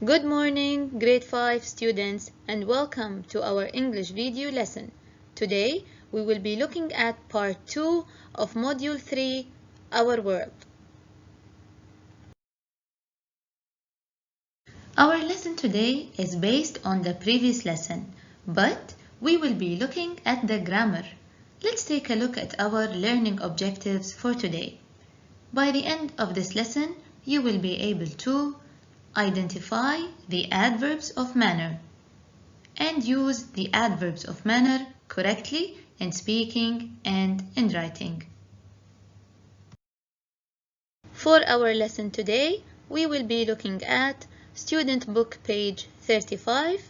Good morning, grade 5 students, and welcome to our English video lesson. Today, we will be looking at part 2 of module 3, Our World. Our lesson today is based on the previous lesson, but we will be looking at the grammar. Let's take a look at our learning objectives for today. By the end of this lesson, you will be able to identify the adverbs of manner and use the adverbs of manner correctly in speaking and in writing. For our lesson today, we will be looking at student book page 35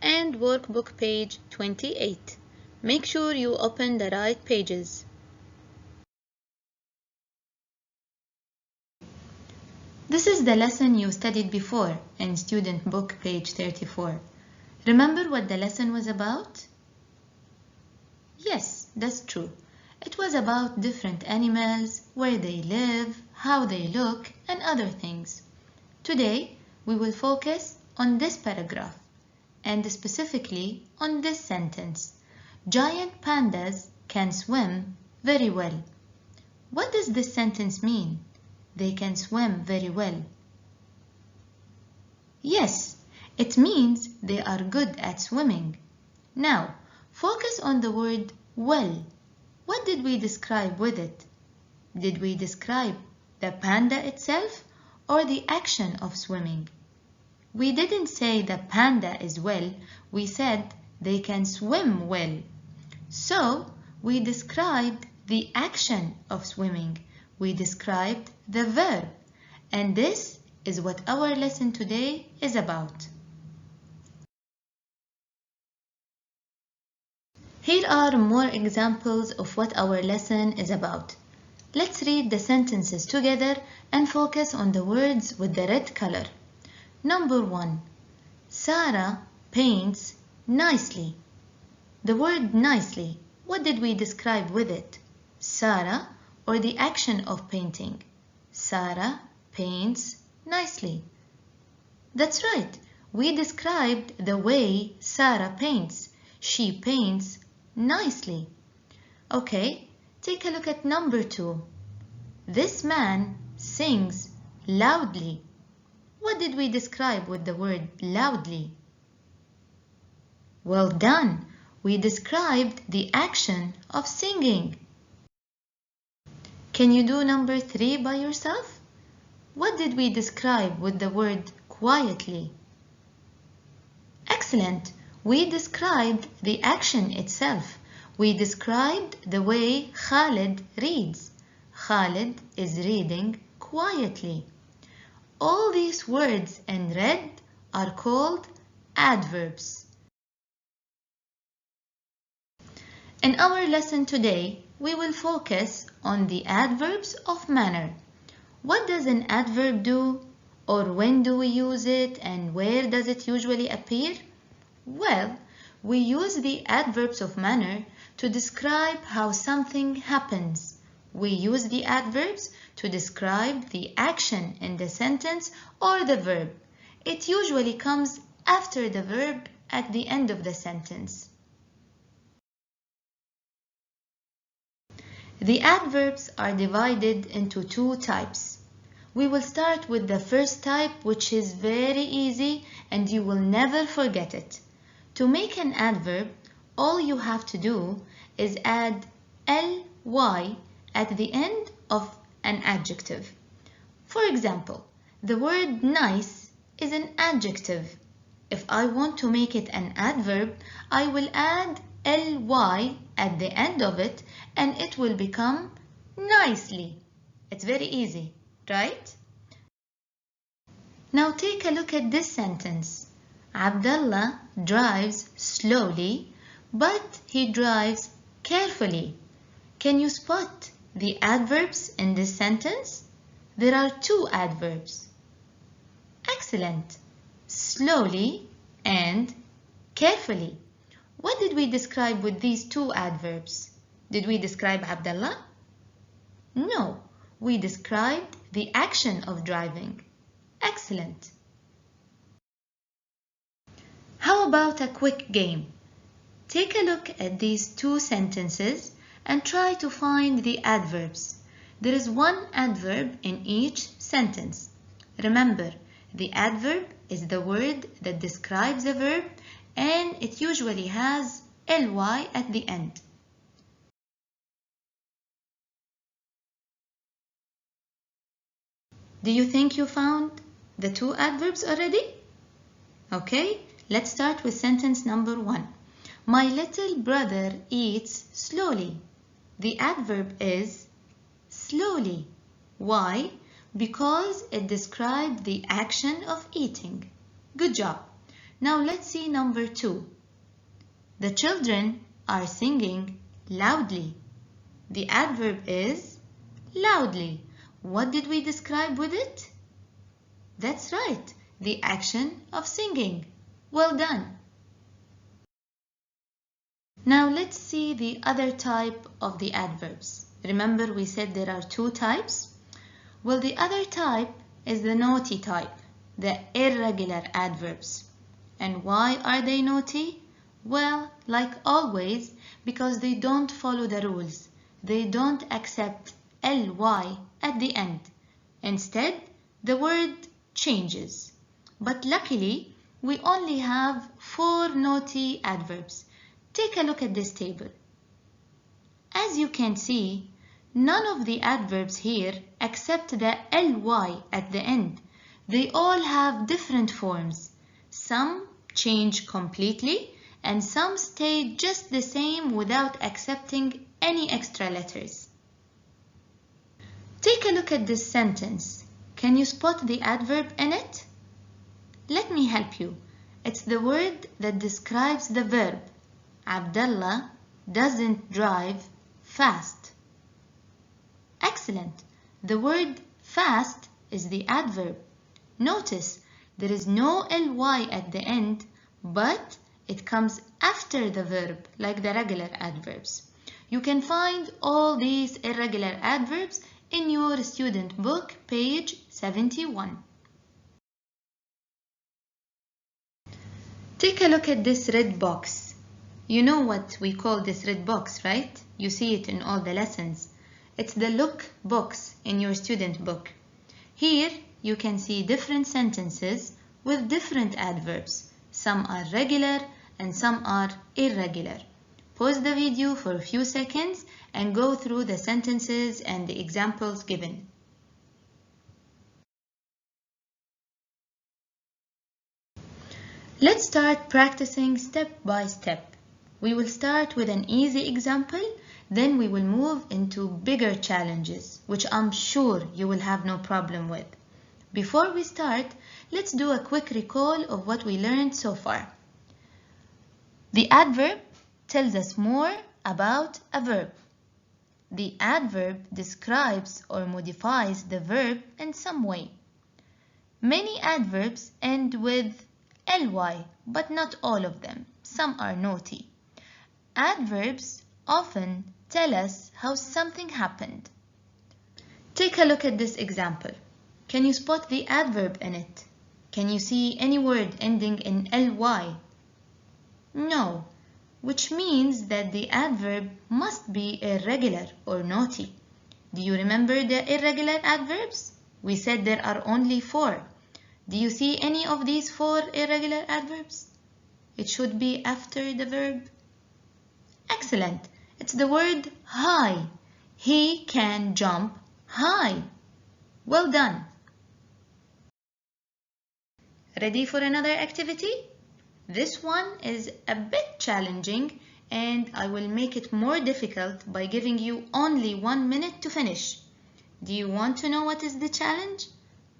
and workbook page 28. Make sure you open the right pages. This is the lesson you studied before in student book page 34. Remember what the lesson was about? Yes, that's true. It was about different animals, where they live, how they look, and other things. Today, we will focus on this paragraph, and specifically on this sentence. Giant pandas can swim very well. What does this sentence mean? They can swim very well. Yes, it means they are good at swimming. Now, focus on the word well. What did we describe with it? Did we describe the panda itself or the action of swimming? We didn't say the panda is well, we said they can swim well. So, we described the action of swimming. We described the verb, and this is what our lesson today is about. Here are more examples of what our lesson is about. Let's read the sentences together and focus on the words with the red color. Number 1. Sarah paints nicely. The word nicely, what did we describe with it? Sarah or the action of painting. Sarah paints nicely. That's right. We described the way Sarah paints. She paints nicely. Okay, take a look at number 2. This man sings loudly. What did we describe with the word loudly? Well done. We described the action of singing. Can you do number 3 by yourself? What did we describe with the word quietly? Excellent! We described the action itself. We described the way Khalid reads. Khalid is reading quietly. All these words in red are called adverbs. In our lesson today, we will focus on the adverbs of manner. What does an adverb do? Or when do we use it? And where does it usually appear? Well, we use the adverbs of manner to describe how something happens. We use the adverbs to describe the action in the sentence or the verb. It usually comes after the verb at the end of the sentence. The adverbs are divided into 2 types. We will start with the first type, which is very easy and you will never forget it. To make an adverb, all you have to do is add ly at the end of an adjective. For example, the word nice is an adjective. If I want to make it an adverb, I will add ly at the end of it and it will become nicely. It's very easy, right? Now take a look at this sentence. Abdullah drives slowly, but he drives carefully. Can you spot the adverbs in this sentence? There are 2 adverbs. Excellent. Slowly and carefully. What did we describe with these 2 adverbs? Did we describe Abdullah? No, we described the action of driving. Excellent. about a quick game? Take a look at these two sentences and try to find the adverbs. There is one adverb in each sentence. Remember, the adverb is the word that describes a verb and it usually has ly at the end. Do you think you found the two adverbs already? Okay, let's start with sentence number 1. My little brother eats slowly. The adverb is slowly. Why? Because it described the action of eating. Good job. Now let's see number 2. The children are singing loudly. The adverb is loudly. What did we describe with it? That's right, the action of singing. Well done. Now let's see the other type of the adverbs. Remember we said there are two types? Well, the other type is the naughty type, the irregular adverbs. And why are they naughty? Well, like always, because they don't follow the rules. They don't accept ly at the end. Instead, the word changes. But luckily, we only have 4 naughty adverbs. Take a look at this table. As you can see, none of the adverbs here accept the ly at the end. They all have different forms. Some change completely and some stay just the same without accepting any extra letters. Take a look at this sentence. Can you spot the adverb in it? Let me help you. It's the word that describes the verb. Abdullah doesn't drive fast. Excellent. The word fast is the adverb. Notice there is no ly at the end, but it comes after the verb like the regular adverbs. You can find all these irregular adverbs in your student book, page 71. Take a look at this red box. You know what we call this red box, right? You see it in all the lessons. It's the look box in your student book. Here you can see different sentences with different adverbs. Some are regular and some are irregular. Pause the video for a few seconds and go through the sentences and the examples given. Let's start practicing step by step. We will start with an easy example, then we will move into bigger challenges, which I'm sure you will have no problem with. Before we start, let's do a quick recall of what we learned so far. The adverb tells us more about a verb. The adverb describes or modifies the verb in some way. Many adverbs end with ly, but not all of them. Some are naughty. Adverbs often tell us how something happened. Take a look at this example. Can you spot the adverb in it? Can you see any word ending in ly? No, which means that the adverb must be irregular or naughty. Do you remember the irregular adverbs? We said there are only 4. Do you see any of these 4 irregular adverbs? It should be after the verb. Excellent. It's the word high. He can jump high. Well done. Ready for another activity? This one is a bit challenging and I will make it more difficult by giving you only 1 minute to finish. Do you want to know what is the challenge?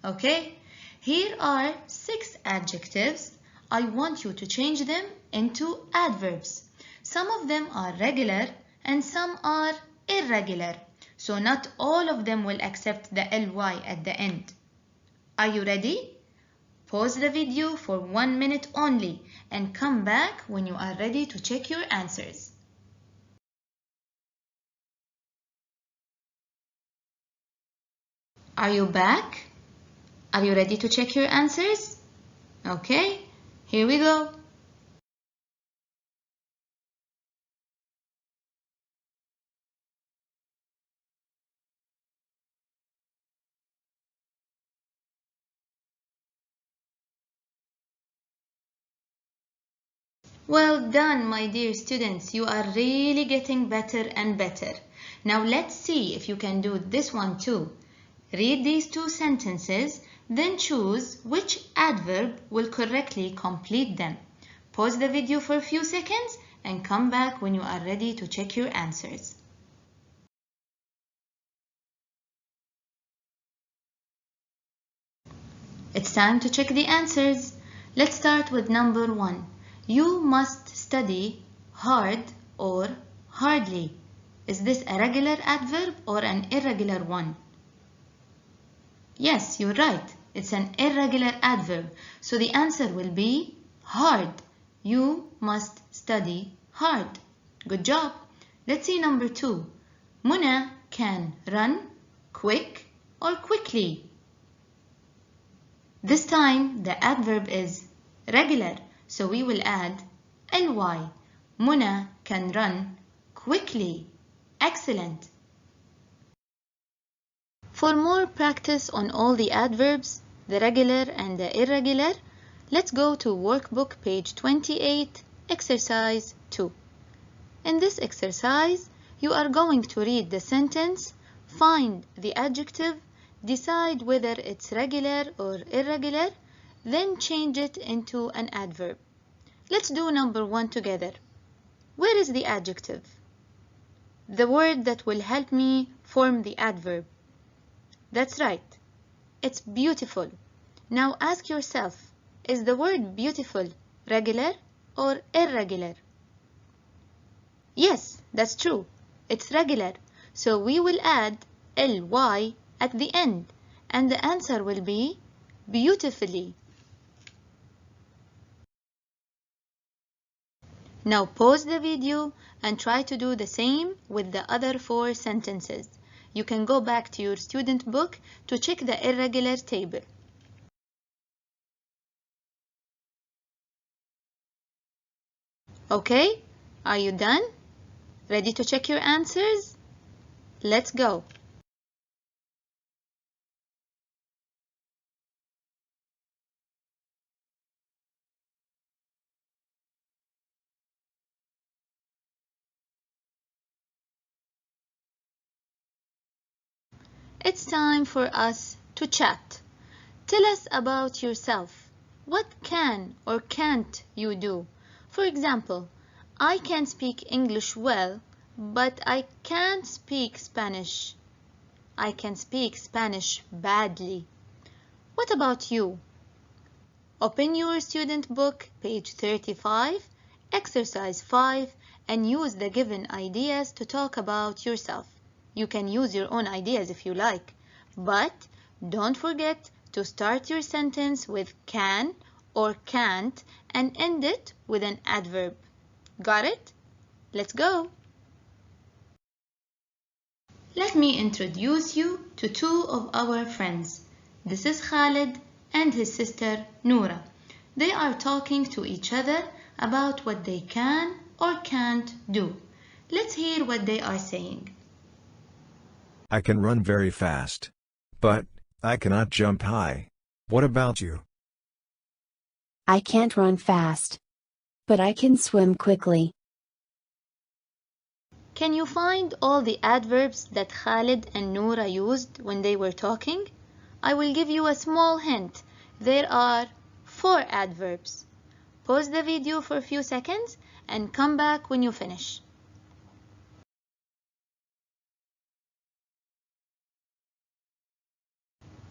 Okay, here are 6 adjectives. I want you to change them into adverbs. Some of them are regular and some are irregular. So not all of them will accept the ly at the end. Are you ready? Pause the video for 1 minute only and come back when you are ready to check your answers. Are you back? Are you ready to check your answers? Okay, here we go. Well done, my dear students. You are really getting better and better. Now let's see if you can do this one too. Read these two sentences, then choose which adverb will correctly complete them. Pause the video for a few seconds and come back when you are ready to check your answers. It's time to check the answers. Let's start with number 1. You must study hard or hardly. Is this a regular adverb or an irregular one? Yes, you're right. It's an irregular adverb. So the answer will be hard. You must study hard. Good job. Let's see number 2. Muna can run quick or quickly. This time the adverb is regular, so we will add ly. Muna can run quickly. Excellent. For more practice on all the adverbs, the regular and the irregular, let's go to Workbook page 28, exercise 2. In this exercise, you are going to read the sentence, find the adjective, decide whether it's regular or irregular, then change it into an adverb. Let's do number 1 together. Where is the adjective? The word that will help me form the adverb. That's right. It's beautiful. Now ask yourself, is the word beautiful regular or irregular? Yes, that's true. It's regular. So we will add ly at the end, and the answer will be beautifully. Now pause the video and try to do the same with the other 4 sentences. You can go back to your student book to check the irregular table. Okay, are you done? Ready to check your answers? Let's go. It's time for us to chat. Tell us about yourself. What can or can't you do? For example, I can speak English well, but I can't speak Spanish. I can speak Spanish badly. What about you? Open your student book, page 35, exercise 5, and use the given ideas to talk about yourself. You can use your own ideas if you like, but don't forget to start your sentence with can or can't and end it with an adverb. Got it? Let's go! Let me introduce you to 2 of our friends. This is Khalid and his sister Noura. They are talking to each other about what they can or can't do. Let's hear what they are saying. I can run very fast. But I cannot jump high. What about you? I can't run fast. But I can swim quickly. Can you find all the adverbs that Khalid and Noura used when they were talking? I will give you a small hint. There are 4 adverbs. Pause the video for a few seconds and come back when you finish.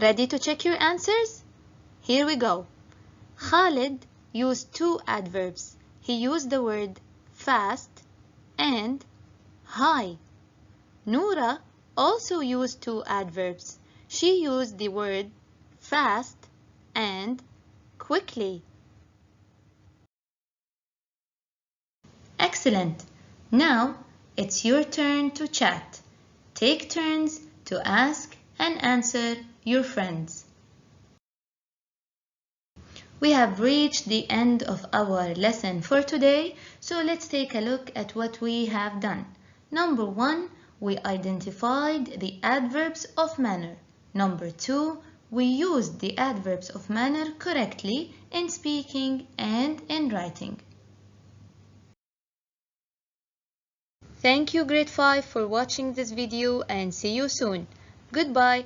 Ready to check your answers? Here we go. Khalid used 2 adverbs. He used the word fast and high. Noura also used 2 adverbs. She used the word fast and quickly. Excellent. Now it's your turn to chat. Take turns to ask and answer your friends. We have reached the end of our lesson for today, so let's take a look at what we have done. Number 1, we identified the adverbs of manner. Number 2, we used the adverbs of manner correctly in speaking and in writing. Thank you grade 5 for watching this video and see you soon. Goodbye.